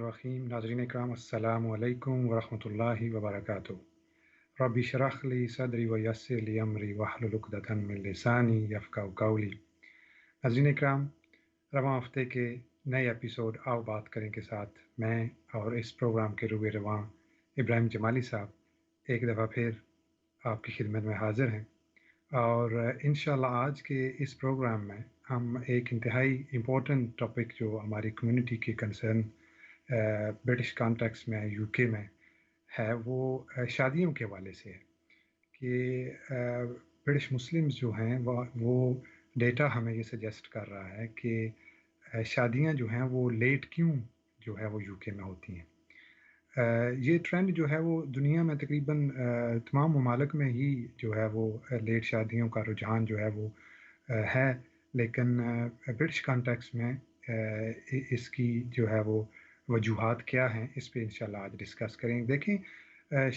الرحیم ناظرین اکرام السلام علیکم ورحمۃ اللہ وبرکاتہ رب اشرح لی صدری ویسر لی امری واحلل عقدۃ من لسانی یفقہوا قولی۔ ناظرین اکرام، رواں ہفتے کے نئے ایپیسوڈ آؤ بات کریں کے ساتھ میں اور اس پروگرام کے روح رواں ابراہیم جمالی صاحب ایک دفعہ پھر آپ کی خدمت میں حاضر ہیں، اور انشاءاللہ آج کے اس پروگرام میں ہم ایک انتہائی امپورٹنٹ ٹاپک جو ہماری کمیونٹی کی کنسرن برٹش کانٹیکس میں یو کے میں ہے، وہ شادیوں کے حوالے سے ہے کہ برٹش مسلمز جو ہیں وہ ڈیٹا ہمیں یہ سجیسٹ کر رہا ہے کہ شادیاں جو ہیں وہ لیٹ کیوں جو ہے وہ یو کے میں ہوتی ہیں۔ یہ ٹرینڈ جو ہے وہ دنیا میں تقریباً تمام ممالک میں ہی جو ہے وہ لیٹ شادیوں کا رجحان جو ہے وہ ہے، لیکن برٹش کانٹیکس میں اس کی جو ہے وہ وجوہات کیا ہیں، اس پہ انشاءاللہ آج ڈسکس کریں۔ دیکھیں،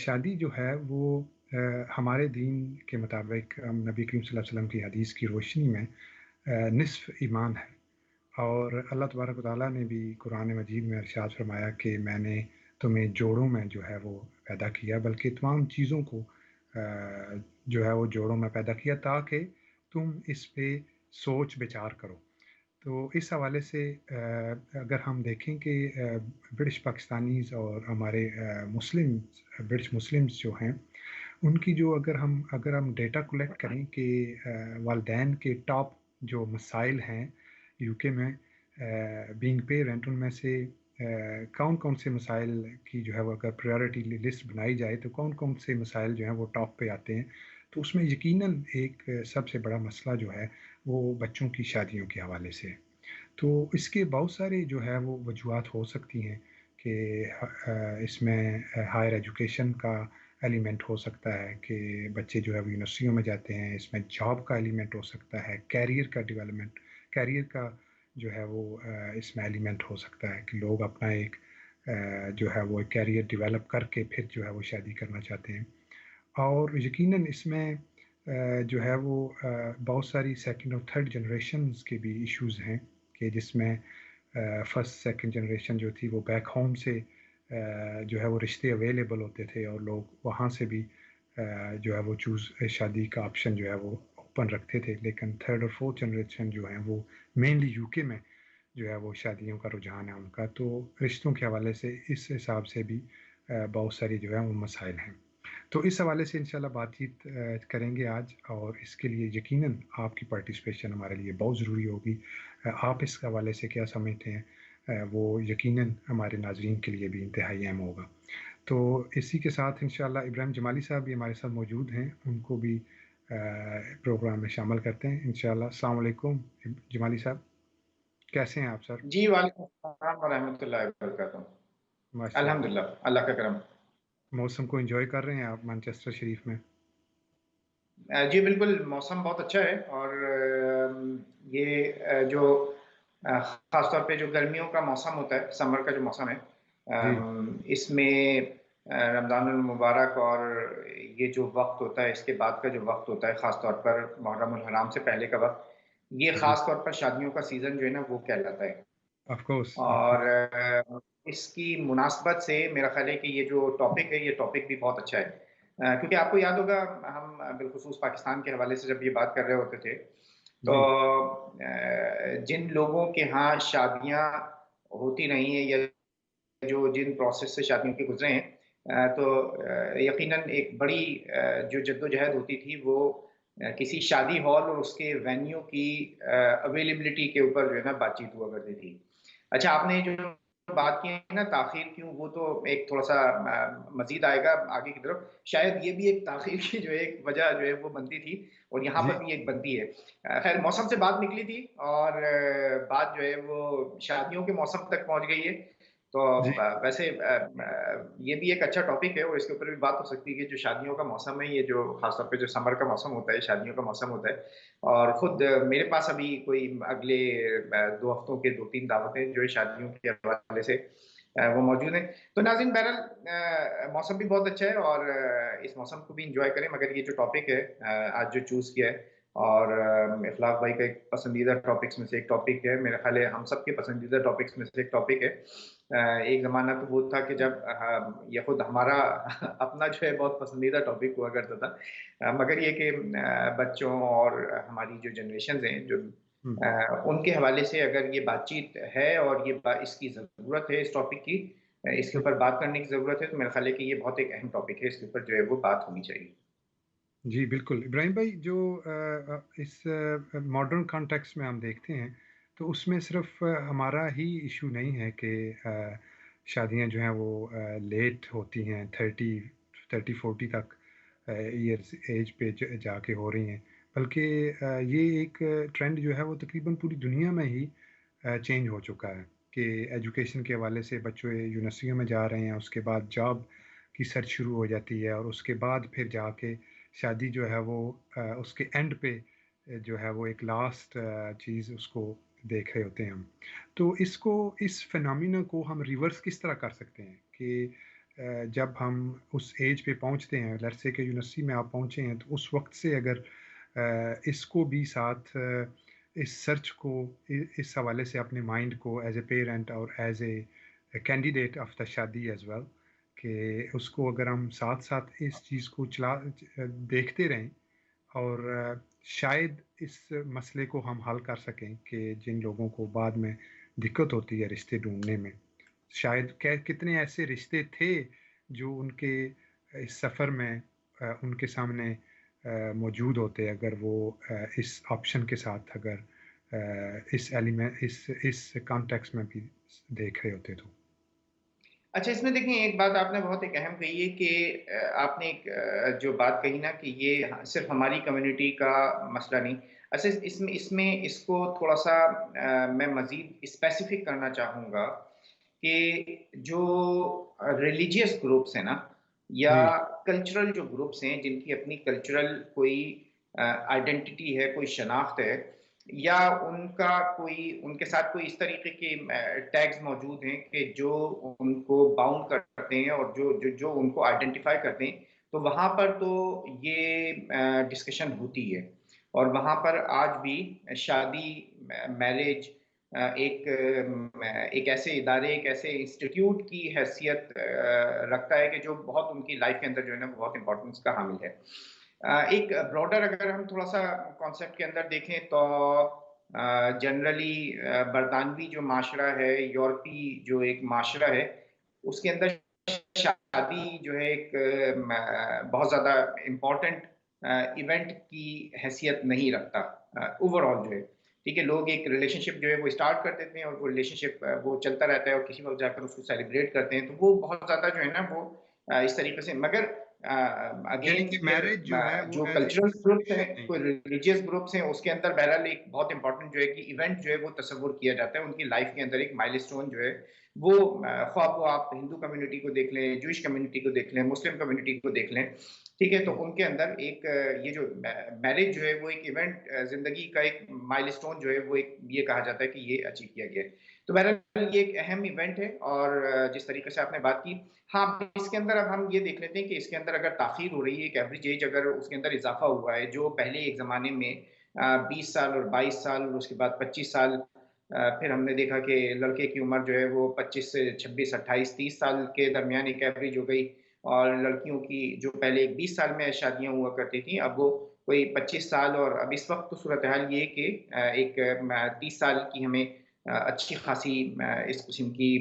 شادی جو ہے وہ ہمارے دین کے مطابق نبی کریم صلی اللہ علیہ وسلم کی حدیث کی روشنی میں نصف ایمان ہے، اور اللہ تبارک و تعالیٰ نے بھی قرآن مجید میں ارشاد فرمایا کہ میں نے تمہیں جوڑوں میں جو ہے وہ پیدا کیا، بلکہ تمام چیزوں کو جو ہے وہ جوڑوں میں پیدا کیا تاکہ تم اس پہ سوچ بچار کرو۔ تو اس حوالے سے اگر ہم دیکھیں کہ برٹش پاکستانیز اور ہمارے برٹش مسلمز جو ہیں ان کی جو اگر ہم ڈیٹا کلیکٹ کریں کہ والدین کے ٹاپ جو مسائل ہیں یو کے میں بینگ پیرنٹ، ان میں سے کون سے مسائل کی جو ہے وہ اگر پریورٹی لسٹ بنائی جائے تو کون سے مسائل جو ہیں وہ ٹاپ پہ آتے ہیں، تو اس میں یقیناً ایک سب سے بڑا مسئلہ جو ہے وہ بچوں کی شادیوں کے حوالے سے۔ تو اس کے بہت سارے جو ہے وہ وجوہات ہو سکتی ہیں کہ اس میں ہائر ایجوکیشن کا ایلیمنٹ ہو سکتا ہے کہ بچے جو ہے وہ یونیورسٹیوں میں جاتے ہیں، اس میں جاب کا ایلیمنٹ ہو سکتا ہے، کیریئر کا ڈیولپمنٹ، کیریئر کا جو ہے وہ اس میں ایلیمنٹ ہو سکتا ہے کہ لوگ اپنا ایک جو ہے وہ کیریئر ڈیولپ کر کے پھر جو ہے وہ شادی کرنا چاہتے ہیں۔ اور یقیناً اس میں جو ہے وہ بہت ساری سیکنڈ اور تھرڈ جنریشنز کے بھی ایشوز ہیں کہ جس میں فرسٹ سیکنڈ جنریشن جو تھی وہ بیک ہوم سے جو ہے وہ رشتے اویلیبل ہوتے تھے اور لوگ وہاں سے بھی جو ہے وہ شادی کا آپشن جو ہے وہ اوپن رکھتے تھے، لیکن تھرڈ اور فورتھ جنریشن جو ہیں وہ مینلی یو کے میں جو ہے وہ شادیوں کا رجحان ہے ان کا، تو رشتوں کے حوالے سے اس حساب سے بھی بہت ساری جو ہے وہ مسائل ہیں۔ تو اس حوالے سے انشاءاللہ بات چیت کریں گے آج، اور اس کے لیے یقیناً آپ کی پارٹیسپیشن ہمارے لیے بہت ضروری ہوگی۔ آپ اس حوالے سے کیا سمجھتے ہیں وہ یقیناً ہمارے ناظرین کے لیے بھی انتہائی اہم ہوگا۔ تو اسی کے ساتھ انشاءاللہ ابراہیم جمالی صاحب بھی ہمارے ساتھ موجود ہیں، ان کو بھی پروگرام میں شامل کرتے ہیں انشاءاللہ۔ السلام علیکم جمالی صاحب، کیسے ہیں آپ سر؟ جی وعلیکم السلام ورحمۃ اللہ وبرکاتہ۔ ماشاء اللہ، الحمدللہ، اللہ کا کرم۔ موسم کو انجوائے کر رہے ہیں آپ مانچسٹر شریف میں؟ جی بالکل، موسم بہت اچھا ہے، اور یہ جو خاص طور پہ جو گرمیوں کا موسم ہوتا ہے، سمر کا جو موسم ہے، جی اس میں رمضان المبارک اور یہ جو وقت ہوتا ہے، اس کے بعد کا جو وقت ہوتا ہے، خاص طور پر محرم الحرام سے پہلے کا وقت، یہ جی، خاص طور پر شادیوں کا سیزن جو ہے نا وہ کہلاتا ہے۔ آف کورس آف اور کورس۔ اس کی مناسبت سے میرا خیال ہے کہ یہ جو ٹاپک ہے، یہ ٹاپک بھی بہت اچھا ہے، کیونکہ آپ کو یاد ہوگا ہم بالخصوص پاکستان کے حوالے سے جب یہ بات کر رہے ہوتے تھے تو جی جن لوگوں کے ہاں شادیاں ہوتی نہیں ہیں یا جو جن پروسیس سے شادیوں کے گزرے ہیں، تو یقیناً ایک بڑی جو جدوجہد ہوتی تھی وہ کسی شادی ہال اور اس کے وینیو کی اویلیبلٹی کے اوپر جو ہے نا بات چیت ہوا کرتی تھی۔ اچھا، آپ نے جو بات کی ہے نا تاخیر کیوں، وہ تو ایک تھوڑا سا مزید آئے گا آگے کی طرف، شاید یہ بھی ایک تاخیر کی جو ایک وجہ جو ہے وہ بنتی تھی، اور یہاں جی پر بھی ایک بنتی ہے۔ خیر، موسم سے بات نکلی تھی اور بات جو ہے وہ شادیوں کے موسم تک پہنچ گئی ہے، تو جی ویسے یہ بھی ایک اچھا ٹاپک ہے اور اس کے اوپر بھی بات ہو سکتی ہے کہ جو شادیوں کا موسم ہے، یہ جو خاص طور پہ جو سمر کا موسم ہوتا ہے، شادیوں کا موسم ہوتا ہے، اور خود میرے پاس ابھی کوئی اگلے 2 ہفتوں کے 2-3 دعوتیں جو ہے شادیوں کے حوالے سے وہ موجود ہیں۔ تو ناظرین، بہرحال موسم بھی بہت اچھا ہے اور اس موسم کو بھی انجوائے کریں، مگر یہ جو ٹاپک ہے آج جو چوز کیا ہے اور اخلاق بھائی کا ایک پسندیدہ ٹاپکس میں سے ایک ٹاپک ہے، میرا خیال ہے ہم سب کے پسندیدہ ٹاپکس میں سے ایک ٹاپک ہے۔ ایک زمانہ تو وہ تھا کہ جب یہ خود ہمارا اپنا جو ہے بہت پسندیدہ ٹاپک ہوا کرتا تھا، مگر یہ کہ بچوں اور ہماری جو جنریشنز ہیں جو ان کے حوالے سے اگر یہ بات چیت ہے اور اس کی ضرورت ہے اس ٹاپک کی، اس کے اوپر بات کرنے کی ضرورت ہے، تو میرا خیال ہے کہ یہ بہت ایک اہم ٹاپک ہے، اس کے اوپر جو ہے وہ بات ہونی چاہیے۔ جی بالکل ابراہیم بھائی، جو اس ماڈرن کانٹیکس میں ہم دیکھتے ہیں تو اس میں صرف ہمارا ہی ایشو نہیں ہے کہ شادیاں جو ہیں وہ لیٹ ہوتی ہیں، 30 40 تک ایئرس ایج پہ جا کے ہو رہی ہیں، بلکہ یہ ایک ٹرینڈ جو ہے وہ تقریباً پوری دنیا میں ہی چینج ہو چکا ہے کہ ایجوکیشن کے حوالے سے بچے یونیورسٹیوں میں جا رہے ہیں، اس کے بعد جاب کی سرچ شروع ہو جاتی ہے، اور اس کے بعد پھر جا کے شادی جو ہے وہ اس کے اینڈ پہ جو ہے وہ ایک لاسٹ چیز اس کو دیکھ رہے ہوتے ہیں ہم۔ تو اس فنامنا کو ہم ریورس کس طرح کر سکتے ہیں کہ جب ہم اس ایج پہ پہنچتے ہیں، لیٹس سے کہ یونیورسٹی میں آپ پہنچے ہیں، تو اس وقت سے اگر اس کو بھی ساتھ اس سرچ کو اس حوالے سے اپنے مائنڈ کو ایز اے پیرنٹ اور as a candidate of the شادی ایز ویل، کہ اس کو اگر ہم ساتھ ساتھ اس چیز کو دیکھتے رہیں، اور شاید اس مسئلے کو ہم حل کر سکیں کہ جن لوگوں کو بعد میں دقت ہوتی ہے رشتے ڈھونڈنے میں، شاید کتنے ایسے رشتے تھے جو ان کے اس سفر میں ان کے سامنے موجود ہوتے اگر وہ اس آپشن کے ساتھ اگر اس ایلیمنٹ اس کانٹیکس میں بھی دیکھ رہے ہوتے تو۔ اچھا، اس میں دیکھیں ایک بات آپ نے بہت ایک اہم کہی ہے کہ آپ نے ایک جو بات کہی نا کہ یہ صرف ہماری کمیونٹی کا مسئلہ نہیں، اچھا اس کو تھوڑا سا میں مزید اسپیسیفک کرنا چاہوں گا کہ جو ریلیجیس گروپس ہیں نا، یا جی کلچرل جو گروپس ہیں جن کی اپنی کلچرل کوئی آئیڈینٹی ہے، کوئی شناخت ہے، یا ان کے ساتھ کوئی اس طریقے کے ٹیگز موجود ہیں کہ جو ان کو باؤنڈ کرتے ہیں اور جو ان کو آئیڈینٹیفائی کرتے ہیں، تو وہاں پر تو یہ ڈسکشن ہوتی ہے، اور وہاں پر آج بھی شادی، میرج ایک ایسے ادارے، ایک ایسے انسٹیٹیوٹ کی حیثیت رکھتا ہے کہ جو بہت ان کی لائف کے اندر جو ہے نا بہت امپورٹنس کا حامل ہے۔ ایک براڈر اگر ہم تھوڑا سا کانسیپٹ کے اندر دیکھیں تو جنرلی برطانوی جو معاشرہ ہے، یورپی جو ایک معاشرہ ہے، اس کے اندر شادی جو ہے ایک بہت زیادہ امپورٹنٹ ایونٹ کی حیثیت نہیں رکھتا اوور آل جو ہے۔ ٹھیک ہے، لوگ ایک ریلیشن شپ جو ہے وہ اسٹارٹ کر دیتے ہیں اور وہ ریلیشن شپ وہ چلتا رہتا ہے، اور کسی وقت جا کر اس کو سیلیبریٹ کرتے ہیں، تو وہ بہت زیادہ جو ہے نا وہ اس طریقے سے، مگر یعنی اگین کہ میرج جو ہے وہ جو ایز اے کلچرل گروپس ہیں، انسٹیٹیوشن نہیں کوئی ہے۔ ریلیجیس گروپس ہیں، اس کے اندر بہرحال ایک بہت امپورٹنٹ جو ہے کہ ایونٹ جو ہے وہ تصور کیا جاتا ہے ان کی لائف کے اندر، ایک مائل اسٹون جو ہے وہ خواہ وہ آپ ہندو کمیونٹی کو دیکھ لیں، جوئش کمیونٹی کو دیکھ لیں، مسلم کمیونٹی کو دیکھ لیں، ٹھیک ہے، تو ان کے اندر ایک یہ جو میرج جو ہے وہ ایک ایونٹ، زندگی کا ایک مائل اسٹون جو ہے وہ ایک یہ کہا جاتا ہے کہ یہ اچیو کیا گیا ہے۔ تو بہرحال یہ ایک اہم ایونٹ ہے، اور جس طریقے سے آپ نے بات کی، ہاں اس کے اندر اب ہم یہ دیکھ لیتے ہیں کہ اس کے اندر اگر تاخیر ہو رہی ہے، ایک ایوریج ایج اگر اس کے اندر اضافہ ہوا ہے، جو پہلے ایک زمانے میں 20 سال اور 22 سال اور اس کے بعد 25 سال، پھر ہم نے دیکھا کہ لڑکے کی عمر جو ہے وہ 25 سے 26 28 30 سال کے درمیان ایک ایوریج ہو گئی، اور لڑکیوں کی جو پہلے 20 سال میں شادیاں ہوا کرتی تھیں اب وہ کوئی 25 سال، اور اب اس وقت تو صورتحال یہ کہ ایک 30 سال کی ہمیں اچھی خاصی اس قسم کی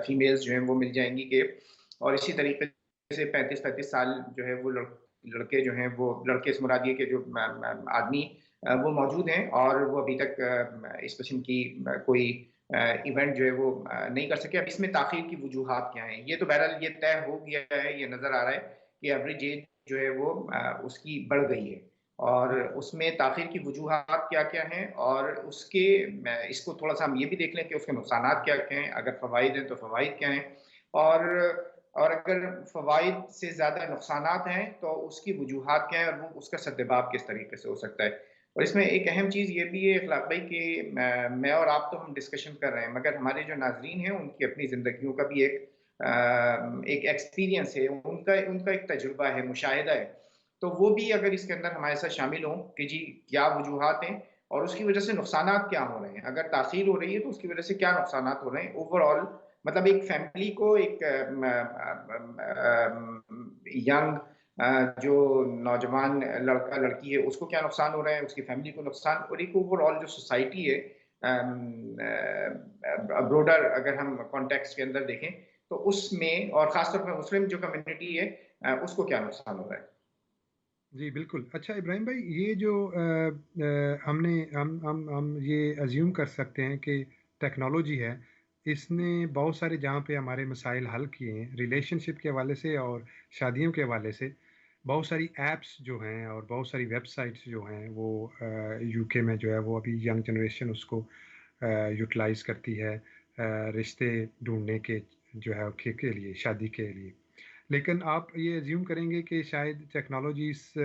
فیمیلز جو ہیں وہ مل جائیں گی، کہ اور اسی طریقے سے 35 35 سال جو ہے وہ لڑکے جو ہیں وہ، لڑکے سے مراد یہ کہ جو آدمی وہ موجود ہیں، اور وہ ابھی تک اس قسم کی کوئی ایونٹ جو ہے وہ نہیں کر سکے۔ اب اس میں تاخیر کی وجوہات کیا ہیں، یہ تو بہرحال یہ طے ہو گیا ہے، یہ نظر آ رہا ہے کہ ایوریج ایج جو ہے وہ اس کی بڑھ گئی ہے، اور اس میں تاخیر کی وجوہات کیا کیا ہیں، اور اس کو تھوڑا سا ہم یہ بھی دیکھ لیں کہ اس کے نقصانات کیا کیا ہیں، اگر فوائد ہیں تو فوائد کیا ہیں، اور اگر فوائد سے زیادہ نقصانات ہیں تو اس کی وجوہات کیا ہیں، اور وہ اس کا سدباب کس طریقے سے ہو سکتا ہے۔ اور اس میں ایک اہم چیز یہ بھی ہے اخلاق بھائی کہ میں اور آپ تو ہم ڈسکشن کر رہے ہیں، مگر ہمارے جو ناظرین ہیں ان کی اپنی زندگیوں کا بھی ایک ایکسپیرینس ہے، ان کا ایک تجربہ ہے، مشاہدہ ہے، تو وہ بھی اگر اس کے اندر ہمارے ساتھ شامل ہوں کہ جی کیا وجوہات ہیں اور اس کی وجہ سے نقصانات کیا ہو رہے ہیں، اگر تاخیر ہو رہی ہے تو اس کی وجہ سے کیا نقصانات ہو رہے ہیں اوور آل، مطلب ایک فیملی کو، ایک ینگ جو نوجوان لڑکا لڑکی ہے اس کو کیا نقصان ہو رہا ہے، اس کی فیملی کو نقصان، اور ایک اوور آل جو سوسائٹی ہے بروڈر اگر ہم کانٹیکس کے اندر دیکھیں تو اس میں، اور خاص طور پر مسلم جو کمیونٹی ہے اس کو کیا نقصان ہو رہا ہے۔ جی بالکل۔ اچھا ابراہیم بھائی، یہ جو ہم نے ہم یہ ازیوم کر سکتے ہیں کہ ٹیکنالوجی ہے، اس نے بہت سارے جہاں پہ ہمارے مسائل حل کیے ہیں ریلیشن شپ کے حوالے سے اور شادیوں کے حوالے سے، بہت ساری ایپس جو ہیں اور بہت ساری ویب سائٹس جو ہیں وہ یو کے میں جو ہے وہ ابھی ینگ جنریشن اس کو یوٹیلائز کرتی ہے رشتے ڈھونڈنے کے جو ہے کے لیے، شادی کے لیے۔ لیکن آپ یہ ایزیوم کریں گے کہ شاید ٹیکنالوجی اس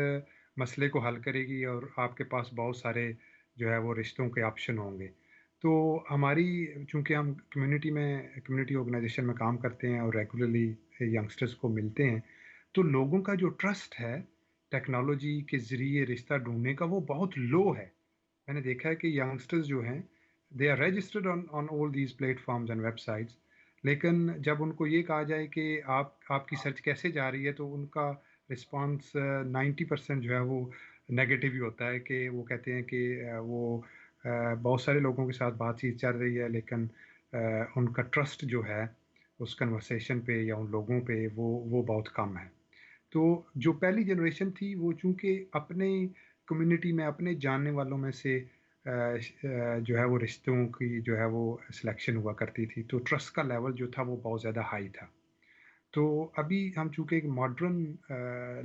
مسئلے کو حل کرے گی اور آپ کے پاس بہت سارے جو ہے وہ رشتوں کے آپشن ہوں گے۔ تو ہماری، چونکہ ہم کمیونٹی آرگنائزیشن میں کام کرتے ہیں اور ریگولرلی ینگسٹرز کو ملتے ہیں، تو لوگوں کا جو ٹرسٹ ہے ٹیکنالوجی کے ذریعے رشتہ ڈھونڈنے کا وہ بہت لو ہے۔ میں نے دیکھا ہے کہ ینگسٹرز جو ہیں they are registered on all these platforms and websites, لیکن جب ان کو یہ کہا جائے کہ آپ کی سرچ کیسے جا رہی ہے تو ان کا رسپانس 90% جو ہے وہ نیگیٹو ہی ہوتا ہے، کہ وہ کہتے ہیں کہ وہ بہت سارے لوگوں کے ساتھ بات چیت چل رہی ہے لیکن ان کا ٹرسٹ جو ہے اس کنورسیشن پہ یا ان لوگوں پہ وہ بہت کم ہے۔ تو جو پہلی جنریشن تھی وہ چونکہ اپنے کمیونٹی میں اپنے جاننے والوں میں سے جو ہے وہ رشتوں کی جو ہے وہ سلیکشن ہوا کرتی تھی، تو ٹرسٹ کا لیول جو تھا وہ بہت زیادہ ہائی تھا۔ تو ابھی ہم چونکہ ایک ماڈرن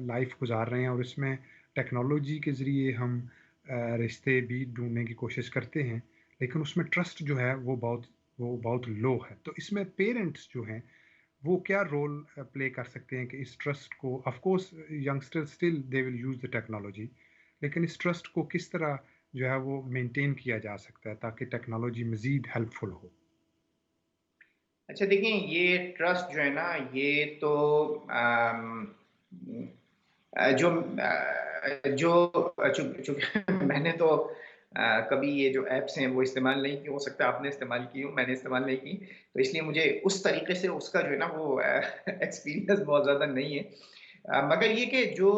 لائف گزار رہے ہیں اور اس میں ٹیکنالوجی کے ذریعے ہم رشتے بھی ڈھونڈنے کی کوشش کرتے ہیں، لیکن اس میں ٹرسٹ جو ہے وہ بہت لو ہے۔ تو اس میں پیرنٹس جو ہیں وہ کیا رول پلے کر سکتے ہیں کہ اس ٹرسٹ کو، of course youngster still they will use the technology, لیکن اس ٹرسٹ کو کس طرح جو ہے وہ مینٹین کیا جا سکتا ہے تاکہ ٹیکنالوجی مزید ہیلپ فل ہو؟ اچھا دیکھیں، یہ ٹرسٹ جو ہے نا، یہ تو جو جو چونکہ میں نے تو کبھی یہ جو ایپس ہیں وہ استعمال نہیں کی، ہو سکتا ہے آپ نے استعمال کی ہوں، میں نے استعمال نہیں کی، تو اس لیے مجھے اس طریقے سے اس کا جو ہے نا وہ ایکسپیرینس بہت زیادہ نہیں ہے، مگر یہ کہ جو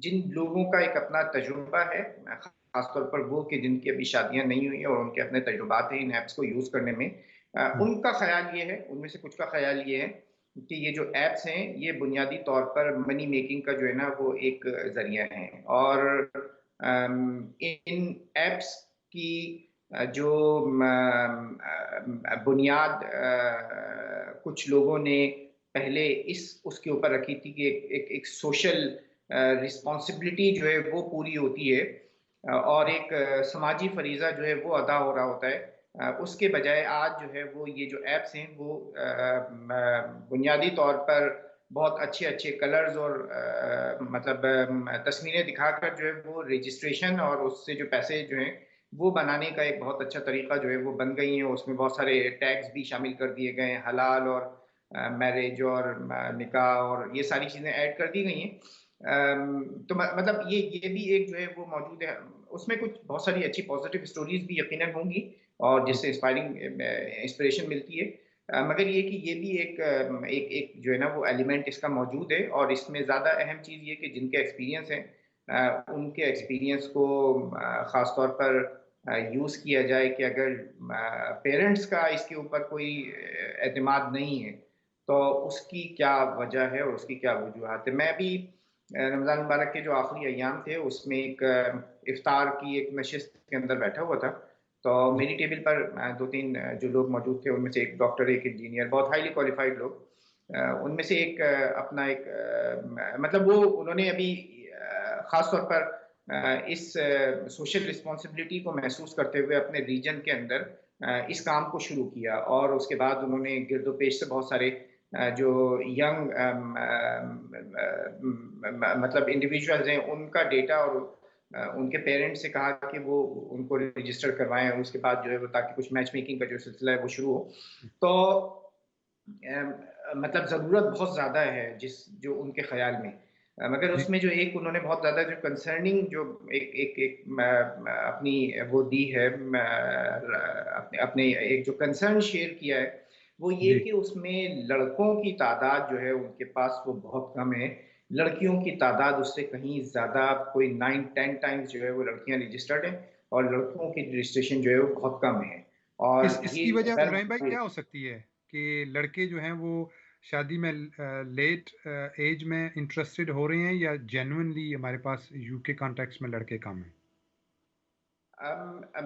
جن لوگوں کا ایک اپنا تجربہ ہے، خاص طور پر وہ کہ جن کی ابھی شادیاں نہیں ہوئی ہیں اور ان کے اپنے تجربات ہیں ان ایپس کو یوز کرنے میں، ان کا خیال یہ ہے، ان میں سے کچھ کا خیال یہ ہے کہ یہ جو ایپس ہیں یہ بنیادی طور پر منی میکنگ کا جو ہے نا وہ ایک ذریعہ ہیں، اور ان ایپس کی جو بنیاد کچھ لوگوں نے پہلے اس کے اوپر رکھی تھی کہ ایک سوشل رسپانسبلٹی جو ہے وہ پوری ہوتی ہے، اور ایک سماجی فریضہ جو ہے وہ ادا ہو رہا ہوتا ہے، اس کے بجائے آج جو ہے وہ یہ جو ایپس ہیں وہ بنیادی طور پر بہت اچھے اچھے کلرز اور مطلب تصویریں دکھا کر جو ہے وہ رجسٹریشن اور اس سے جو پیسے جو ہیں وہ بنانے کا ایک بہت اچھا طریقہ جو ہے وہ بن گئی ہیں، اس میں بہت سارے ٹیگز بھی شامل کر دیے گئے ہیں، حلال اور میرج اور نکاح اور یہ ساری چیزیں ایڈ کر دی گئی ہیں، تو مطلب یہ بھی ایک جو ہے وہ موجود ہے، اس میں کچھ بہت ساری اچھی پازیٹیو اسٹوریز بھی یقیناً ہوں گی اور جس سے انسپریشن ملتی ہے، مگر یہ کہ یہ بھی ایک جو ہے نا وہ ایلیمنٹ اس کا موجود ہے، اور اس میں زیادہ اہم چیز یہ کہ جن کے ایکسپیرینس ہیں ان کے ایکسپیرینس کو خاص طور پر یوز کیا جائے کہ اگر پیرنٹس کا اس کے اوپر کوئی اعتماد نہیں ہے تو اس کی کیا وجہ ہے اور اس کی کیا وجوہات ہے۔ میں بھی رمضان مبارک کے جو آخری ایام تھے اس میں ایک افطار کی ایک نشست کے اندر بیٹھا ہوا تھا، تو میری ٹیبل پر دو تین جو لوگ موجود تھے ان میں سے ایک ڈاکٹر، ایک انجینئر، بہت ہائیلی کوالیفائڈ لوگ، ان میں سے ایک اپنا ایک مطلب وہ انہوں نے ابھی خاص طور پر اس سوشل رسپانسبلٹی کو محسوس کرتے ہوئے اپنے ریجن کے اندر اس کام کو شروع کیا، اور اس کے بعد انہوں نے گرد و پیش سے بہت سارے جو ینگ مطلب انڈیویجولز ہیں ان کا ڈیٹا اور ان کے پیرنٹس سے کہا کہ وہ ان کو رجسٹر کروائیں، اور اس کے بعد جو ہے وہ تاکہ کچھ میچ میکنگ کا جو سلسلہ ہے وہ شروع ہو، تو مطلب ضرورت بہت زیادہ ہے جو ان کے خیال میں، مگر جی اس میں جو ایک انہوں نے بہت زیادہ جو کنسرننگ جو ایک اپنی وہ دی ہے، اپنے اپنے ایک جو کنسرن شیئر کیا ہے، وہ جی یہ کہ اس میں لڑکوں کی تعداد جو ہے ان کے پاس وہ بہت کم ہے، لڑکیوں کی تعداد اس سے کہیں زیادہ، کوئی 9-10 ٹائمز جو ہے وہ لڑکیاں رجسٹرڈ ہیں، اور لڑکوں کی رجسٹریشن جو ہے وہ بہت کم ہے، اور اس کی یہ وجہ غیر ابراہیم بھائی معقول کیا ہو سکتی ہے کہ لڑکے جو ہیں وہ شادی میں لیٹ ایج میں انٹرسٹڈ ہو رہے ہیں، یا جینوئنلی ہمارے پاس یو کے کانٹیکس میں لڑکے کم ہیں؟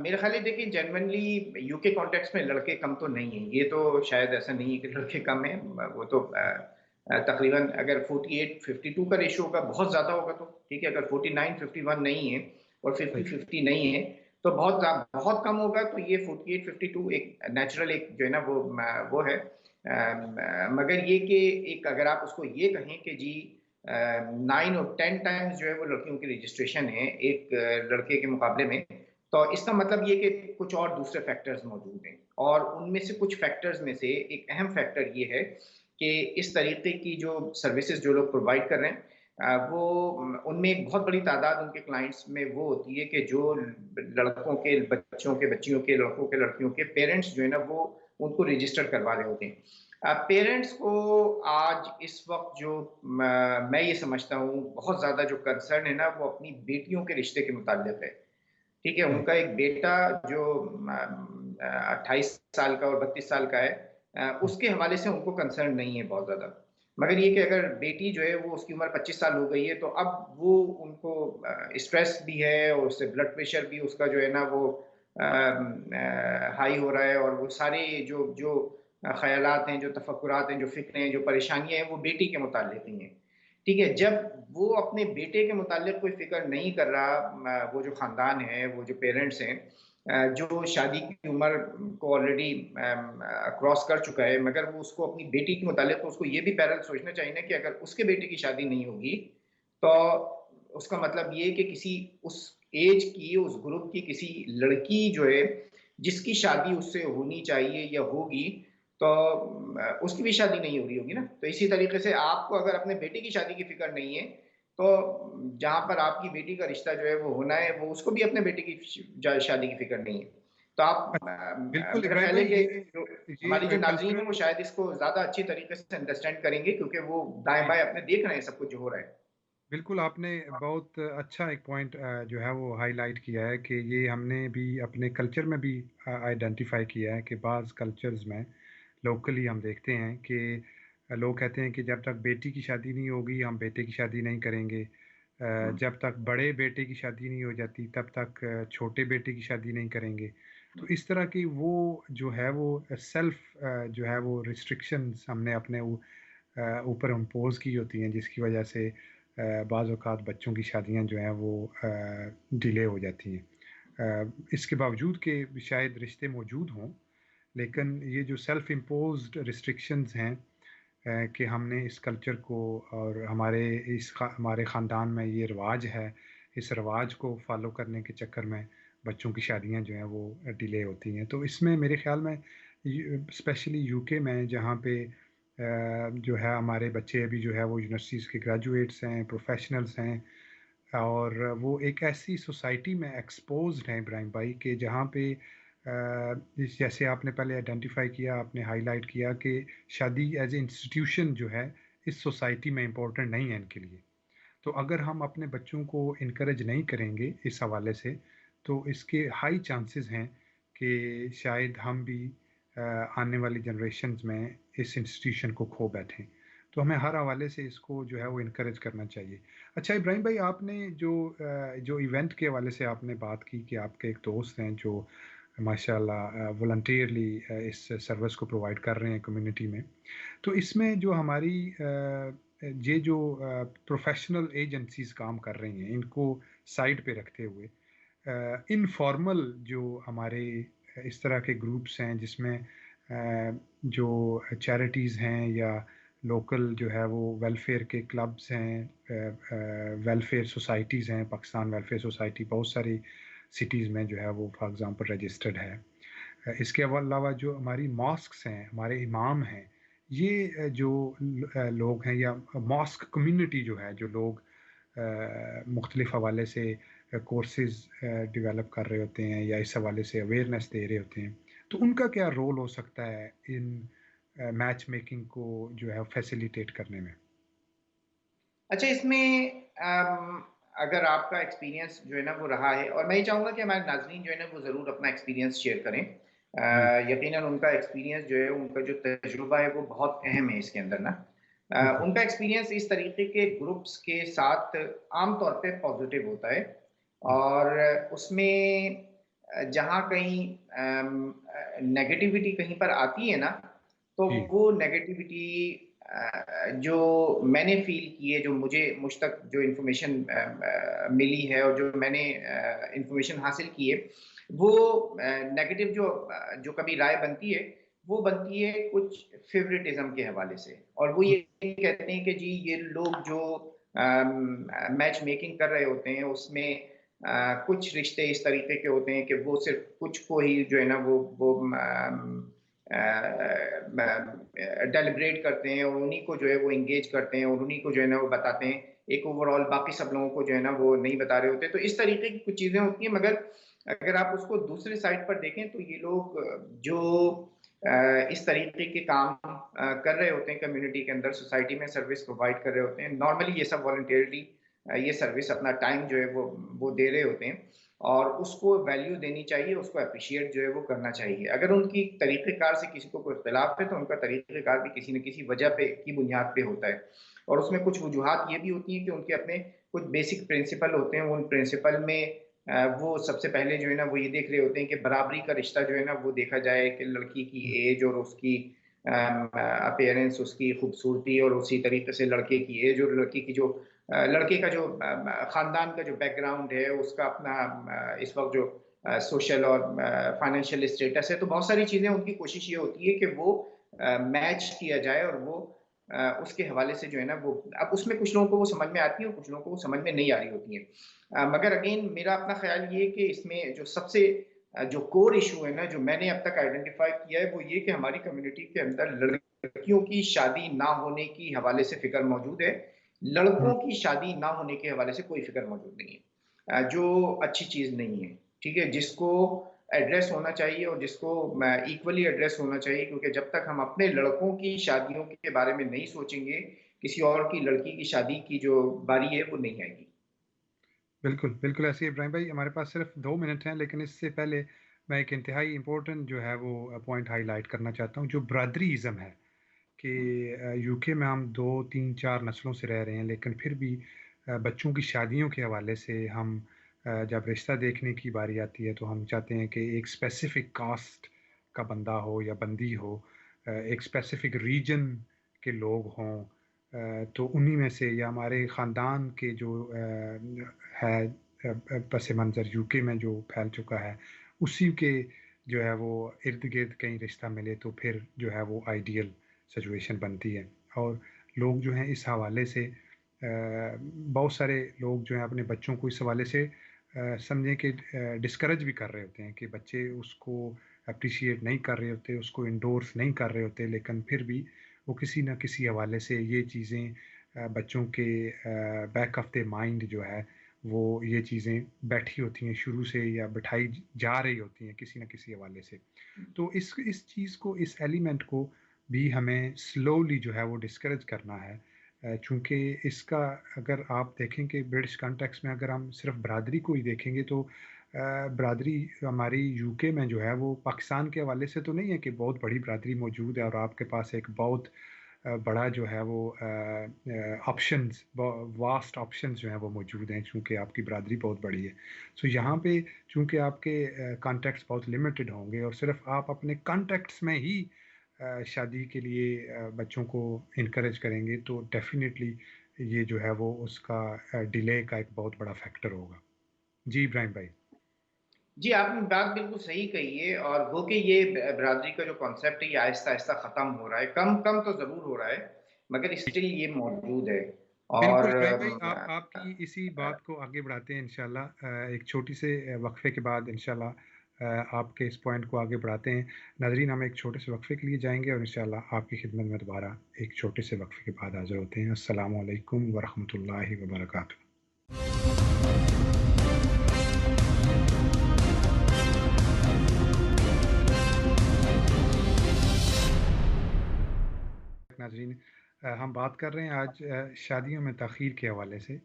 میرے خیال ہے دیکھیں جنرلی یو کے کانٹیکس میں لڑکے کم تو نہیں ہیں، یہ تو شاید ایسا نہیں ہے کہ لڑکے کم ہیں، وہ تو تقریباً اگر 48-52 کا ریشو ہوگا بہت زیادہ ہوگا تو ٹھیک ہے، اگر 49-51 نہیں ہے اور صحیح 50-50 نہیں ہے تو بہت کم ہوگا، تو یہ 48-52 ایک نیچرل ایک جو ہے نا وہ ہے، مگر یہ کہ ایک اگر آپ اس کو یہ کہیں کہ جی 9 اور 10 ٹائمز جو ہے وہ لڑکیوں کی رجسٹریشن ہے ایک لڑکے کے مقابلے میں، تو اس کا مطلب یہ کہ کچھ اور دوسرے فیکٹرز موجود ہیں، اور ان میں سے کچھ فیکٹرز میں سے ایک اہم فیکٹر یہ ہے کہ اس طریقے کی جو سروسز جو لوگ پرووائڈ کر رہے ہیں وہ ان میں ایک بہت بڑی تعداد ان کے کلائنٹس میں وہ ہوتی ہے کہ جو لڑکوں کے بچوں کے بچیوں کے لڑکوں کے لڑکیوں کے پیرنٹس جو ہے نا وہ ان کو رجسٹر کروا رہے ہوتے ہیں۔ پیرنٹس کو آج اس وقت جو میں یہ سمجھتا ہوں بہت زیادہ جو کنسرن ہے نا وہ اپنی بیٹیوں کے رشتے کے متعلق ہے، ٹھیک ہے، ان صحیح کا ایک بیٹا جو 28 سال کا اور 32 سال کا ہے، اس کے حوالے سے ان کو کنسرن نہیں ہے بہت زیادہ، مگر یہ کہ اگر بیٹی جو ہے وہ اس کی عمر 25 سال ہو گئی ہے تو اب وہ ان کو اسٹریس بھی ہے، اور اس سے بلڈ پریشر بھی اس کا جو ہے نا وہ ہائی ہو رہا ہے، اور وہ سارے جو خیالات ہیں، جو تفکرات ہیں، جو فکریں ہیں، جو پریشانیاں ہیں وہ بیٹی کے متعلق ہی ہیں، ٹھیک ہے، جب وہ اپنے بیٹے کے متعلق کوئی فکر نہیں کر رہا، وہ جو خاندان ہے، وہ جو پیرنٹس ہیں جو شادی کی عمر کو آلریڈی کراس کر چکا ہے، مگر وہ اس کو اپنی بیٹی کے متعلق تو اس کو یہ بھی پیرل سوچنا چاہیے نا کہ اگر اس کے بیٹے کی شادی نہیں ہوگی تو اس کا مطلب یہ کہ کسی اس ایج کی، اس گروپ کی کسی لڑکی جو ہے جس کی شادی اس سے ہونی چاہیے یا ہوگی تو اس کی بھی شادی نہیں ہو رہی ہوگی نا، تو اسی طریقے سے آپ کو اگر اپنے بیٹے کی شادی کی فکر نہیں ہے تو جہاں پر آپ کی بیٹی کا رشتہ جو ہے وہ ہونا ہے، وہ اس کو بھی اپنے بیٹے کی شادی کی فکر نہیں ہے، تو آپ بالکل میرا ابراہیم خیال ہے بھائی، کہ ہماری جو یہ ناظرین ہیں وہ کلچرل، شاید اس کو زیادہ اچھی طریقے سے انڈرسٹینڈ کریں گے کیونکہ وہ دائیں جی بائیں اپنے دیکھ رہے ہیں سب کچھ جو ہو رہا ہے۔ بالکل آپ نے بہت اچھا ایک پوائنٹ جو ہے وہ ہائی لائٹ کیا ہے کہ یہ ہم نے بھی اپنے کلچر میں بھی آئیڈینٹیفائی کیا ہے کہ بعض کلچرز میں لوکلی ہم دیکھتے ہیں کہ لوگ کہتے ہیں کہ جب تک بیٹی کی شادی نہیں ہوگی ہم بیٹے کی شادی نہیں کریں گے، جب تک بڑے بیٹے کی شادی نہیں ہو جاتی تب تک چھوٹے بیٹے کی شادی نہیں کریں گے۔ تو اس طرح کی وہ جو ہے وہ سیلف جو ہے وہ ریسٹرکشنز ہم نے اپنے اوپر امپوز کی ہوتی ہیں، جس کی وجہ سے بعض اوقات بچوں کی شادیاں جو ہیں وہ ڈیلے ہو جاتی ہیں، اس کے باوجود کہ شاید رشتے موجود ہوں، لیکن یہ جو سیلف امپوزڈ ریسٹرکشنز ہیں کہ ہم نے اس کلچر کو اور ہمارے خاندان میں یہ رواج ہے، اس رواج کو فالو کرنے کے چکر میں بچوں کی شادیاں جو ہیں وہ ڈیلے ہوتی ہیں۔ تو اس میں میرے خیال میں اسپیشلی یو کے میں جہاں پہ جو ہے ہمارے بچے ابھی جو ہے وہ یونیورسٹیز کے گریجویٹس ہیں، پروفیشنلز ہیں، اور وہ ایک ایسی سوسائٹی میں ایکسپوزڈ ہیں ابراہیم بھائی کہ جہاں پہ جیسے آپ نے پہلے آئیڈینٹیفائی کیا، آپ نے ہائی لائٹ کیا کہ شادی ایز اے انسٹیٹیوشن جو ہے اس سوسائٹی میں امپورٹنٹ نہیں ہے ان کے لیے۔ تو اگر ہم اپنے بچوں کو انکریج نہیں کریں گے اس حوالے سے تو اس کے ہائی چانسز ہیں کہ شاید ہم بھی آنے والی جنریشنز میں اس انسٹیٹیوشن کو کھو بیٹھیں۔ تو ہمیں ہر حوالے سے اس کو جو ہے وہ انکریج کرنا چاہیے۔ اچھا ابراہیم بھائی، آپ نے جو ایونٹ کے حوالے سے آپ نے بات کی کہ آپ کے ایک دوست ہیں جو ماشاء اللہ والنٹیئرلی اس سروس کو پرووائڈ کر رہے ہیں کمیونٹی میں، تو اس میں جو ہماری یہ جو پروفیشنل ایجنسیز کام کر رہی ہیں ان کو سائڈ پہ رکھتے ہوئے انفارمل جو ہمارے اس طرح کے گروپس ہیں جس میں جو چیریٹیز ہیں یا لوکل جو ہے وہ ویلفیئر کے کلبز ہیں، ویلفیئر سوسائٹیز ہیں، پاکستان ویلفیئر سوسائٹی بہت ساری سٹیز میں جو ہے وہ فار ایگزامپل رجسٹرڈ ہے۔ اس کے علاوہ جو ہماری ماسکس ہیں، ہمارے امام ہیں، یہ جو لوگ ہیں یا ماسک کمیونٹی جو ہے، جو لوگ مختلف حوالے سے کورسز ڈیولپ کر رہے ہوتے ہیں یا اس حوالے سے اویئرنیس دے رہے ہوتے ہیں، تو ان کا کیا رول ہو سکتا ہے ان میچ میکنگ کو جو ہے فیسیلیٹیٹ کرنے میں؟ اچھا، اس میں اگر آپ کا ایکسپیرینس جو ہے نا وہ رہا ہے، اور میں یہ چاہوں گا کہ ہمارے ناظرین جو ہے نا وہ ضرور اپنا ایکسپیرینس شیئر کریں. جی یقیناً ان کا ایکسپیرینس جو ہے، ان کا جو تجربہ ہے وہ بہت اہم ہے اس کے اندر نا. بالکل. ان کا ایکسپیرینس اس طریقے کے گروپس کے ساتھ عام طور پہ پازیٹیو ہوتا ہے، اور اس میں جہاں کہیں نیگیٹیوٹی کہیں پر آتی ہے نا، تو جی وہ نیگیٹیوٹی جو میں نے فیل کی ہے، جو مجھ تک جو انفارمیشن ملی ہے اور جو میں نے انفارمیشن حاصل کی ہے، وہ نیگیٹو جو کبھی رائے بنتی ہے، وہ بنتی ہے کچھ فیوریٹزم کے حوالے سے، اور وہ یہ کہتے ہیں کہ جی یہ لوگ جو میچ میکنگ کر رہے ہوتے ہیں اس میں کچھ رشتے اس طریقے کے ہوتے ہیں کہ وہ صرف کچھ کو ہی جو ہے نا وہ ڈیلیبریٹ کرتے ہیں، اور انہی کو جو ہے وہ انگیج کرتے ہیں، اور انہی کو جو ہے نا وہ بتاتے ہیں. ایک اوور آل باقی سب لوگوں کو جو ہے نا وہ نہیں بتا رہے ہوتے. تو اس طریقے کی کچھ چیزیں ہوتی ہیں، مگر اگر آپ اس کو دوسری سائڈ پر دیکھیں تو یہ لوگ جو اس طریقے کے کام کر رہے ہوتے ہیں کمیونٹی کے اندر، سوسائٹی میں سروس پرووائڈ کر رہے ہوتے ہیں، نارملی یہ سب والنٹیرلی یہ سروس اپنا ٹائم جو ہے وہ دے رہے ہوتے ہیں، اور اس کو ویلیو دینی چاہیے، اس کو اپریشیٹ جو ہے وہ کرنا چاہیے. اگر ان کی طریقہ کار سے کسی کو کوئی اختلاف ہے تو ان کا طریقہ کار بھی کسی نہ کسی وجہ پہ کی بنیاد پہ ہوتا ہے، اور اس میں کچھ وجوہات یہ بھی ہوتی ہیں کہ ان کے اپنے کچھ بیسک پرنسپل ہوتے ہیں. ان پرنسپل میں وہ سب سے پہلے جو ہے نا وہ یہ دیکھ رہے ہوتے ہیں کہ برابری کا رشتہ جو ہے نا وہ دیکھا جائے، کہ لڑکی کی ایج اور اس کی اپیئرنس، اس کی خوبصورتی، اور اسی طریقے سے لڑکے کی ایج اور لڑکی کی جو لڑکے کا جو خاندان کا جو بیک گراؤنڈ ہے، اس کا اپنا اس وقت جو سوشل اور فائنینشیل اسٹیٹس ہے. تو بہت ساری چیزیں ان کی کوشش یہ ہوتی ہے کہ وہ میچ کیا جائے، اور وہ اس کے حوالے سے جو ہے نا وہ اب اس میں کچھ لوگوں کو وہ سمجھ میں آتی ہے اور کچھ لوگوں کو وہ سمجھ میں نہیں آ رہی ہوتی ہیں. مگر اگین میرا اپنا خیال یہ کہ اس میں جو سب سے جو کور ایشو ہے نا، جو میں نے اب تک آئیڈینٹیفائی کیا ہے، وہ یہ کہ ہماری کمیونٹی کے اندر لڑکیوں کی شادی نہ ہونے کی حوالے سے فکر موجود ہے، لڑکوں کی شادی نہ ہونے کے حوالے سے کوئی فکر موجود نہیں ہے، جو اچھی چیز نہیں ہے. ٹھیک ہے، جس کو ایڈریس ہونا چاہیے اور جس کو ایکولی ایڈریس ہونا چاہیے، کیونکہ جب تک ہم اپنے لڑکوں کی شادیوں کے بارے میں نہیں سوچیں گے، کسی اور کی لڑکی کی شادی کی جو باری ہے وہ نہیں آئے گی. بالکل بالکل ایسے ہی ابراہیم بھائی. ہمارے پاس صرف 2 منٹ ہیں، لیکن اس سے پہلے میں ایک انتہائی امپورٹنٹ جو ہے وہ پوائنٹ ہائی لائٹ کرنا چاہتا ہوں، جو برادری ازم ہے. کہ یو کے میں ہم 2 3 4 نسلوں سے رہ رہے ہیں، لیکن پھر بھی بچوں کی شادیوں کے حوالے سے ہم جب رشتہ دیکھنے کی باری آتی ہے تو ہم چاہتے ہیں کہ ایک اسپیسیفک کاسٹ کا بندہ ہو یا بندی ہو، ایک اسپیسیفک ریجن کے لوگ ہوں. تو انہی میں سے یا ہمارے خاندان کے جو ہے پس منظر یو کے میں جو پھیل چکا ہے، اسی کے جو ہے وہ ارد گرد کہیں رشتہ ملے تو پھر جو ہے وہ آئیڈیل سچویشن بنتی ہے. اور لوگ جو ہیں اس حوالے سے بہت سارے لوگ جو ہیں اپنے بچوں کو اس حوالے سے سمجھیں کہ ڈسکریج بھی کر رہے ہوتے ہیں کہ بچے اس کو اپریشیٹ نہیں کر رہے ہوتے، اس کو انڈورس نہیں کر رہے ہوتے، لیکن پھر بھی وہ کسی نہ کسی حوالے سے یہ چیزیں بچوں کے بیک آف دا مائنڈ جو ہے وہ یہ چیزیں بیٹھی ہوتی ہیں شروع سے، یا بٹھائی جا رہی ہوتی ہیں کسی نہ کسی حوالے سے. تو اس چیز کو، اس ایلیمنٹ کو بھی ہمیں سلولی جو ہے وہ ڈسکریج کرنا ہے. چونکہ اس کا اگر آپ دیکھیں کہ برٹش کانٹیکس میں اگر ہم صرف برادری کو ہی دیکھیں گے تو برادری ہماری یو کے میں جو ہے وہ پاکستان کے حوالے سے تو نہیں ہے کہ بہت بڑی برادری موجود ہے اور آپ کے پاس ایک بہت بڑا جو ہے وہ آپشنز، واسٹ آپشنز جو ہیں وہ موجود ہیں، چونکہ آپ کی برادری بہت بڑی ہے. سو یہاں پہ چونکہ آپ کے کانٹیکٹس بہت لمیٹڈ ہوں گے اور صرف آپ اپنے کانٹیکٹس میں ہی شادی کے لیے بچوں کو انکریج کریں گے تو ڈیفینیٹلی یہ جو ہے وہ اس کا ڈیلے کا ایک بہت بڑا فیکٹر ہوگا. جی ابراہیم بھائی. جی، آپ نے بات بالکل صحیح کہی ہے، اور وہ کہ یہ برادری کا جو کانسیپٹ ہے یہ آہستہ آہستہ ختم ہو رہا ہے، کم کم تو ضرور ہو رہا ہے، مگر اسٹل یہ موجود ہے. بالکل اور ابراہیم بھائی، آپ کی اسی بات کو آگے بڑھاتے ہیں انشاءاللہ. ایک چھوٹی سے وقفے کے بعد انشاءاللہ آپ کے اس پوائنٹ کو آگے بڑھاتے ہیں. ناظرین، ہم ایک چھوٹے سے وقفے کے لیے جائیں گے اور انشاءاللہ آپ کی خدمت میں دوبارہ ایک چھوٹے سے وقفے کے بعد حاضر ہوتے ہیں. السلام علیکم ورحمۃ اللہ وبرکاتہ. ناظرین، ہم بات کر رہے ہیں آج شادیوں میں تاخیر کے حوالے سے،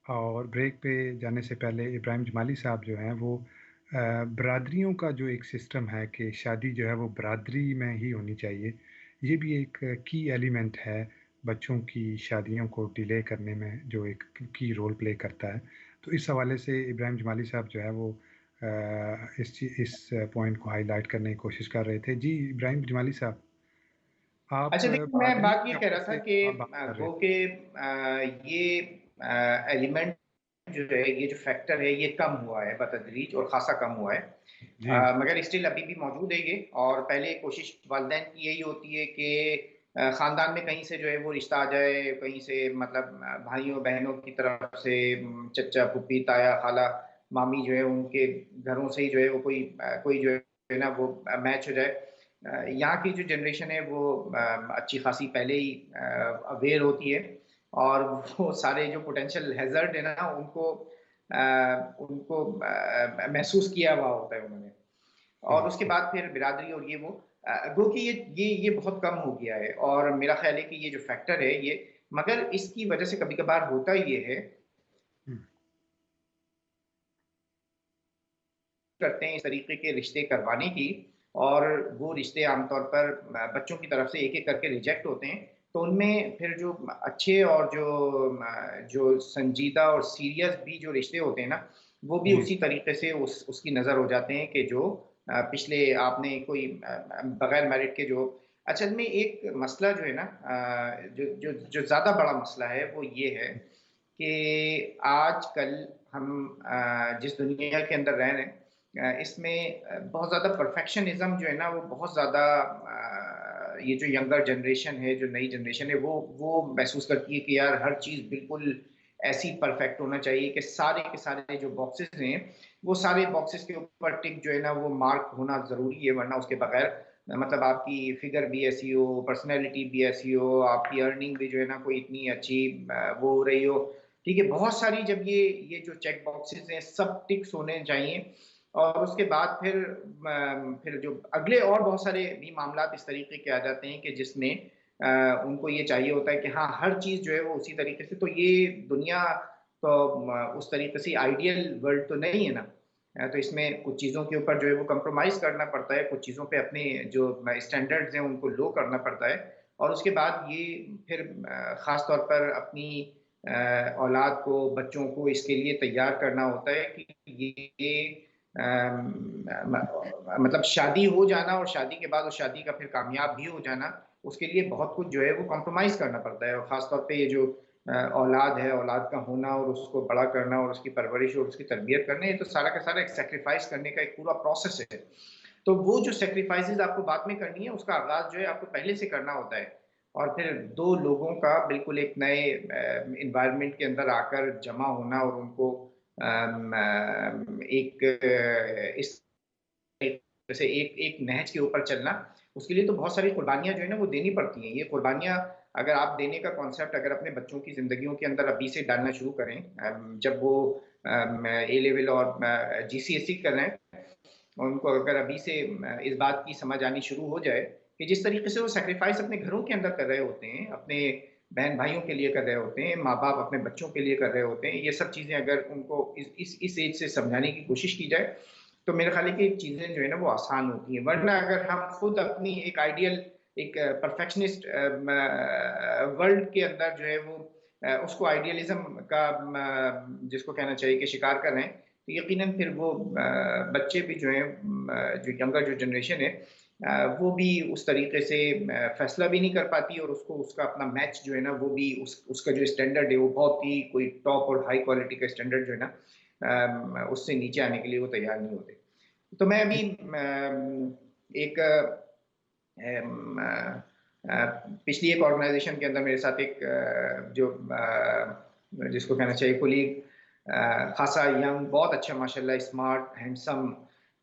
اور بریک پہ جانے سے پہلے ابراہیم جمالی صاحب جو ہیں وہ برادریوں کا جو ایک سسٹم ہے کہ شادی جو ہے وہ برادری میں ہی ہونی چاہیے، یہ بھی ایک کی ایلیمنٹ ہے بچوں کی شادیوں کو ڈیلے کرنے میں، جو ایک کی رول پلے کرتا ہے. تو اس حوالے سے ابراہیم جمالی صاحب جو ہے وہ اس پوائنٹ کو ہائی لائٹ کرنے کی کوشش کر رہے تھے. جی ابراہیم جمالی صاحب، آپ اچھا دیکھیے، میں برادریوں بات کے یہ کہہ حوالے رہا تھا سے کہ آپ بات کر رہے گو تھے. کہ یہ ایلیمنٹ جو ہے، یہ جو فیکٹر ہے، یہ کم ہوا ہے بتدریج، اور خاصا کم ہوا ہے. جی مگر اسٹل ابھی بھی موجود ہے یہ. اور پہلے کوشش والدین کی یہی ہوتی ہے کہ خاندان میں کہیں سے جو ہے وہ رشتہ آ جائے، کہیں سے مطلب بھائیوں بہنوں کی طرف سے چچا پھوپھی تایا خالہ مامی جو ہے ان کے گھروں سے ہی جو ہے وہ کوئی جو ہے نا وہ میچ ہو جائے. یہاں کی جو جنریشن ہے وہ اچھی خاصی پہلے ہی اویئر ہوتی ہے، اور وہ سارے جو پوٹینشیل ہیزرڈ ہے نا ان کو محسوس کیا ہوا ہوتا ہے انہوں نے. اور اس کے بعد پھر برادری اور یہ وہ گو کہ یہ بہت کم ہو گیا ہے. اور میرا خیال ہے کہ یہ جو فیکٹر ہے یہ، مگر اس کی وجہ سے کبھی کبھار ہوتا یہ ہے کرتے ہیں اس طریقے کے رشتے کروانے کی، اور وہ رشتے عام طور پر بچوں کی طرف سے ایک ایک کر کے ریجیکٹ ہوتے ہیں. تو ان میں پھر جو اچھے اور جو سنجیدہ اور سیریس بھی جو رشتے ہوتے ہیں نا، وہ بھی جی اسی طریقے سے اس کی نظر ہو جاتے ہیں کہ جو پچھلے آپ نے کوئی بغیر میرٹ کے جو اصل میں ایک مسئلہ جو ہے نا، جو زیادہ بڑا مسئلہ ہے وہ یہ ہے کہ آج کل ہم جس دنیا کے اندر رہ رہے ہیں، اس میں بہت زیادہ پرفیکشنزم جو ہے نا وہ بہت زیادہ یہ جو ینگر جنریشن ہے، جو نئی جنریشن ہے، وہ محسوس کرتی ہے کہ یار ہر چیز بالکل ایسی پرفیکٹ ہونا چاہیے کہ سارے کے سارے جو باکسز ہیں وہ سارے باکسز کے اوپر ٹک جو ہے نا وہ مارک ہونا ضروری ہے، ورنہ اس کے بغیر مطلب آپ کی فگر بھی ایسی ہو، پرسنالٹی بھی ایسی ہو، آپ کی ارننگ بھی جو ہے نا کوئی اتنی اچھی وہ ہو رہی ہو، ٹھیک ہے، بہت ساری جب یہ جو چیک باکسز ہیں سب ٹکس ہونے چاہیے. اور اس کے بعد پھر جو اگلے اور بہت سارے بھی معاملات اس طریقے کے آ جاتے ہیں کہ جس میں ان کو یہ چاہیے ہوتا ہے کہ ہاں ہر چیز جو ہے وہ اسی طریقے سے. تو یہ دنیا تو اس طریقے سے آئیڈیل ورلڈ تو نہیں ہے نا. تو اس میں کچھ چیزوں کے اوپر جو ہے وہ کمپرومائز کرنا پڑتا ہے، کچھ چیزوں پہ اپنے جو اسٹینڈرڈز ہیں ان کو لو کرنا پڑتا ہے. اور اس کے بعد یہ پھر خاص طور پر اپنی اولاد کو، بچوں کو اس کے لیے تیار کرنا ہوتا ہے کہ یہ مطلب شادی ہو جانا، اور شادی کے بعد اس شادی کا پھر کامیاب بھی ہو جانا، اس کے لیے بہت کچھ جو ہے وہ کمپرومائز کرنا پڑتا ہے. اور خاص طور پہ یہ جو اولاد ہے، اولاد کا ہونا اور اس کو بڑا کرنا اور اس کی پرورش اور اس کی تربیت کرنا، یہ تو سارا کا سارا ایک سیکریفائس کرنے کا ایک پورا پروسیس ہے. تو وہ جو سیکریفائسز آپ کو بعد میں کرنی ہے، اس کا آغاز جو ہے آپ کو پہلے سے کرنا ہوتا ہے. اور پھر دو لوگوں کا بالکل ایک نئے انوائرمنٹ کے اندر آ کر جمع ہونا اور ان کو ایک اس جیسے ایک نہج کے اوپر چلنا، اس کے لیے تو بہت ساری قربانیاں جو ہے نا وہ دینی پڑتی ہیں. یہ قربانیاں اگر آپ دینے کا کانسیپٹ اگر اپنے بچوں کی زندگیوں کے اندر ابھی سے ڈالنا شروع کریں، جب وہ اے لیول اور جی سی ایس سی کر رہے ہیں، ان کو اگر ابھی سے اس بات کی سمجھ آنی شروع ہو جائے کہ جس طریقے سے وہ سیکریفائس اپنے گھروں کے اندر کر رہے ہوتے ہیں، اپنے بہن بھائیوں کے لیے کر رہے ہوتے ہیں، ماں باپ اپنے بچوں کے لیے کر رہے ہوتے ہیں، یہ سب چیزیں اگر ان کو اس ایج سے سمجھانے کی کوشش کی جائے تو میرے خیال ہے کہ چیزیں جو ہے نا وہ آسان ہوتی ہیں. ورنہ اگر ہم خود اپنی ایک آئیڈیل، ایک پرفیکشنسٹ ورلڈ کے اندر جو ہے وہ اس کو آئیڈیلزم کا جس کو کہنا چاہیے کہ شکار کر رہے ہیں، تو یقیناً پھر وہ بچے بھی جو ہیں، جو ینگر جو جنریشن ہے، وہ بھی اس طریقے سے فیصلہ بھی نہیں کر پاتی، اور اس کا اپنا میچ جو ہے نا وہ بھی اس کا جو اسٹینڈرڈ ہے وہ بہت ہی کوئی ٹاپ اور ہائی کوالٹی کا اسٹینڈرڈ جو ہے نا اس سے نیچے آنے کے لیے وہ تیار نہیں ہوتے. تو میں ابھی ایک پچھلی ایک آرگنائزیشن کے اندر میرے ساتھ ایک جو جس کو کہنا چاہیے کولیگ، خاصا ینگ، بہت اچھا ماشاء اللہ، اسمارٹ، ہینڈسم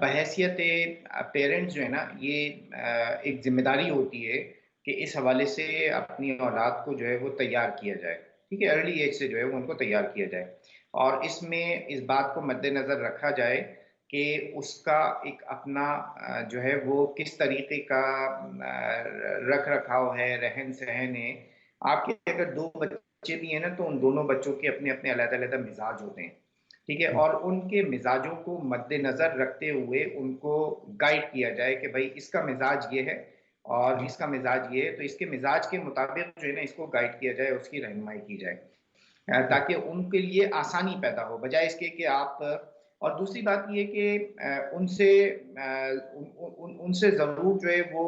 بحیثیت پیرنٹس جو ہے نا یہ ایک ذمہ داری ہوتی ہے کہ اس حوالے سے اپنی اولاد کو جو ہے وہ تیار کیا جائے، ٹھیک ہے، ارلی ایج سے جو ہے وہ ان کو تیار کیا جائے، اور اس میں اس بات کو مد نظر رکھا جائے کہ اس کا ایک اپنا جو ہے وہ کس طریقے کا رکھ رکھاؤ ہے، رہن سہن ہے۔ آپ کے اگر دو بچے بھی ہیں نا تو ان دونوں بچوں کے اپنے اپنے علیحدہ علیحدہ مزاج ہوتے ہیں، ٹھیک ہے، اور ان کے مزاجوں کو مد نظر رکھتے ہوئے ان کو گائیڈ کیا جائے کہ بھائی اس کا مزاج یہ ہے اور اس کا مزاج یہ ہے، تو اس کے مزاج کے مطابق جو ہے نا اس کو گائیڈ کیا جائے، اس کی رہنمائی کی جائے، تاکہ ان کے لیے آسانی پیدا ہو، بجائے اس کے کہ آپ، اور دوسری بات یہ کہ ان سے ضرور جو ہے وہ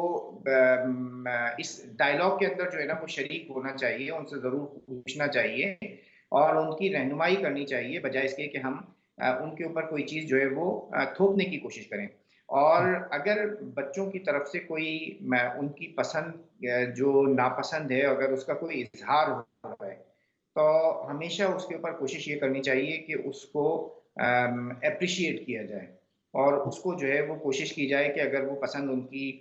اس ڈائلاگ کے اندر جو ہے نا وہ شریک ہونا چاہیے، ان سے ضرور پوچھنا چاہیے اور ان کی رہنمائی کرنی چاہیے، بجائے اس کے کہ ہم ان کے اوپر کوئی چیز جو ہے وہ تھوپنے کی کوشش کریں۔ اور اگر بچوں کی طرف سے کوئی ان کی پسند جو ناپسند ہے، اگر اس کا کوئی اظہار ہو رہا ہے تو ہمیشہ اس کے اوپر کوشش یہ کرنی چاہیے کہ اس کو اپریشیٹ کیا جائے، اور اس کو جو ہے وہ کوشش کی جائے کہ اگر وہ پسند ان کی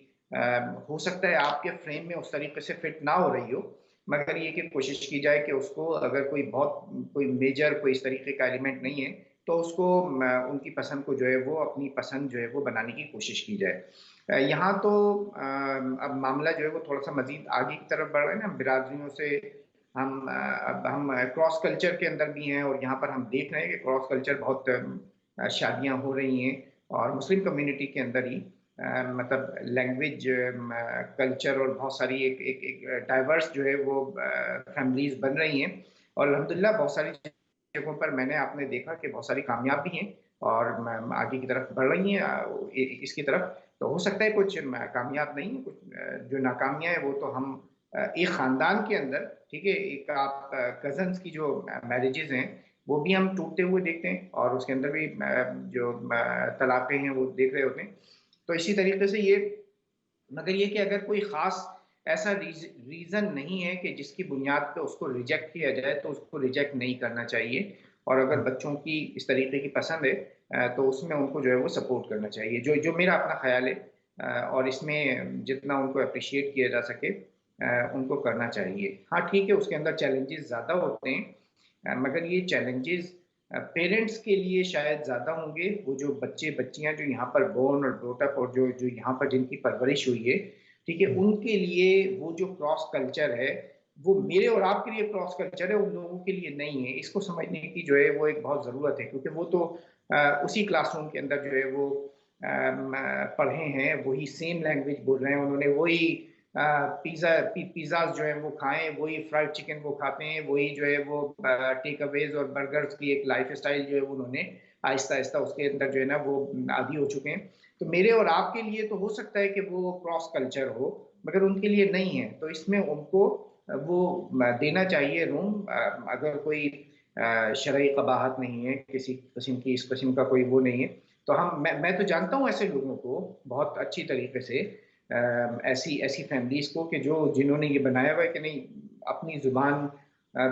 ہو سکتا ہے آپ کے فریم میں اس طریقے سے فٹ نہ ہو رہی ہو، مگر یہ کہ کوشش کی جائے کہ اس کو اگر کوئی میجر کوئی اس طریقے کا ایلیمنٹ نہیں ہے تو اس کو ان کی پسند کو جو ہے وہ اپنی پسند جو ہے وہ بنانے کی کوشش کی جائے۔ یہاں تو اب معاملہ جو ہے وہ تھوڑا سا مزید آگے کی طرف بڑھ رہا ہے نا، برادریوں سے اب ہم کراس کلچر کے اندر بھی ہیں، اور یہاں پر ہم دیکھ رہے ہیں کہ کراس کلچر بہت شادیاں ہو رہی ہیں، اور مسلم کمیونٹی کے اندر ہی مطلب لینگویج، کلچر اور بہت ساری ایک ڈائیورس جو ہے وہ فیملیز بن رہی ہیں، اور الحمدللہ بہت ساری جگہوں پر میں نے آپ نے دیکھا کہ بہت ساری کامیاب بھی ہیں اور آگے کی طرف بڑھ رہی ہیں اس کی طرف۔ تو ہو سکتا ہے کچھ کامیاب نہیں ہیں، کچھ جو ناکامیاں ہیں وہ تو ہم ایک خاندان کے اندر، ٹھیک ہے، ایک آپ کزنس کی جو میرجز ہیں وہ بھی ہم ٹوٹتے ہوئے دیکھتے ہیں، اور اس کے اندر بھی جو طلاقیں ہیں وہ دیکھ رہے ہوتے ہیں۔ تو اسی طریقے سے یہ، مگر یہ کہ اگر کوئی خاص ایسا ریزن نہیں ہے کہ جس کی بنیاد پہ اس کو ریجیکٹ کیا جائے تو اس کو ریجیکٹ نہیں کرنا چاہیے، اور اگر بچوں کی اس طریقے کی پسند ہے تو اس میں ان کو جو ہے وہ سپورٹ کرنا چاہیے، جو میرا اپنا خیال ہے، اور اس میں جتنا ان کو اپریشیٹ کیا جا سکے ان کو کرنا چاہیے۔ ہاں ٹھیک ہے، اس کے اندر چیلنجز زیادہ ہوتے ہیں، مگر یہ چیلنجز پیرنٹس کے لیے شاید زیادہ ہوں گے، وہ جو بچے بچیاں جو یہاں پر بورن اور بروٹ اپ اور جو یہاں پر جن کی پرورش ہوئی ہے، ٹھیک ہے، ان کے لیے وہ جو کراس کلچر ہے وہ میرے اور آپ کے لیے کراس کلچر ہے، ان لوگوں کے لیے نہیں ہے۔ اس کو سمجھنے کی جو ہے وہ ایک بہت ضرورت ہے، کیونکہ وہ تو اسی کلاس روم کے اندر جو ہے وہ پڑھے ہیں، وہی سیم لینگویج بول رہے ہیں، انہوں نے وہی پیزاز جو ہیں وہ کھائیں، وہی فرائڈ چکن وہ کھاتے ہیں، وہی جو ہے وہ ٹیک اویز اور برگرز کی ایک لائف اسٹائل جو ہے انہوں نے آہستہ آہستہ اس کے اندر جو ہے نا وہ عادی ہو چکے ہیں۔ تو میرے اور آپ کے لیے تو ہو سکتا ہے کہ وہ کراس کلچر ہو، مگر ان کے لیے نہیں ہے، تو اس میں ان کو وہ دینا چاہیے روم، اگر کوئی شرعی قباحت نہیں ہے، کسی قسم کی اس قسم کا کوئی وہ نہیں ہے، تو میں تو جانتا ہوں ایسے لوگوں کو بہت اچھی طریقے سے، ایسی فیملیز کو کہ جنہوں نے یہ بنایا ہوا ہے کہ نہیں، اپنی زبان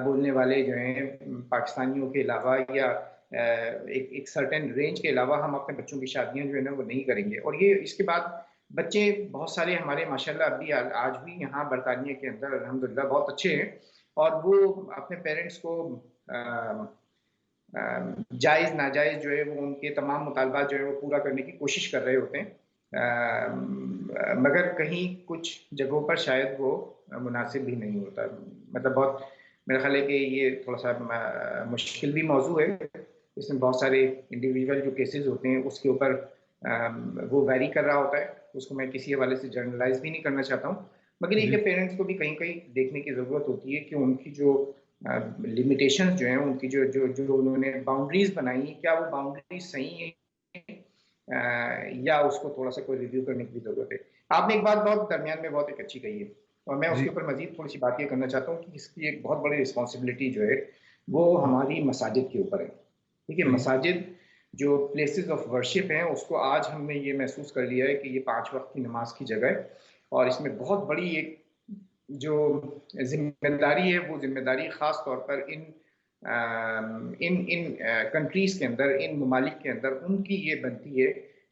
بولنے والے جو ہیں پاکستانیوں کے علاوہ یا ایک سرٹن رینج کے علاوہ ہم اپنے بچوں کی شادیاں جو ہے نا وہ نہیں کریں گے۔ اور یہ اس کے بعد بچے بہت سارے ہمارے ماشاءاللہ ابھی آج بھی یہاں برطانیہ کے اندر الحمدللہ بہت اچھے ہیں، اور وہ اپنے پیرنٹس کو جائز ناجائز جو ہے وہ ان کے تمام مطالبات جو ہے وہ پورا کرنے کی کوشش کر رہے ہوتے ہیں، مگر کہیں کچھ جگہوں پر شاید وہ مناسب بھی نہیں ہوتا، مطلب بہت میرا خیال ہے کہ یہ تھوڑا سا مشکل بھی موضوع ہے، اس میں بہت سارے انڈیویجول جو کیسز ہوتے ہیں اس کے اوپر وہ ویری کر رہا ہوتا ہے، اس کو میں کسی حوالے سے جنرلائز بھی نہیں کرنا چاہتا ہوں، مگر یہ کہ پیرنٹس کو بھی کہیں کہیں دیکھنے کی ضرورت ہوتی ہے کہ ان کی جو لمیٹیشنز جو ہیں، ان کی جو انہوں نے باؤنڈریز بنائی ہیں، کیا وہ باؤنڈریز صحیح ہیں یا اس کو تھوڑا سا کوئی ریویو کرنے کی ضرورت ہے۔ آپ نے ایک بات بہت درمیان میں بہت ایک اچھی کہی ہے، اور میں اس کے اوپر مزید تھوڑی سی بات یہ کرنا چاہتا ہوں کہ اس کی ایک بہت بڑی رسپانسبلٹی جو ہے وہ ہماری مساجد کے اوپر ہے، ٹھیک ہے، مساجد جو پلیسز آف ورشپ ہیں اس کو آج ہم نے یہ محسوس کر لیا ہے کہ یہ 5 وقت کی نماز کی جگہ ہے، اور اس میں بہت بڑی ایک جو ذمہ داری ہے، وہ ذمہ داری خاص طور پر ان کنٹریز کے اندر، ان ممالک کے اندر ان کی یہ بنتی ہے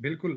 بالکل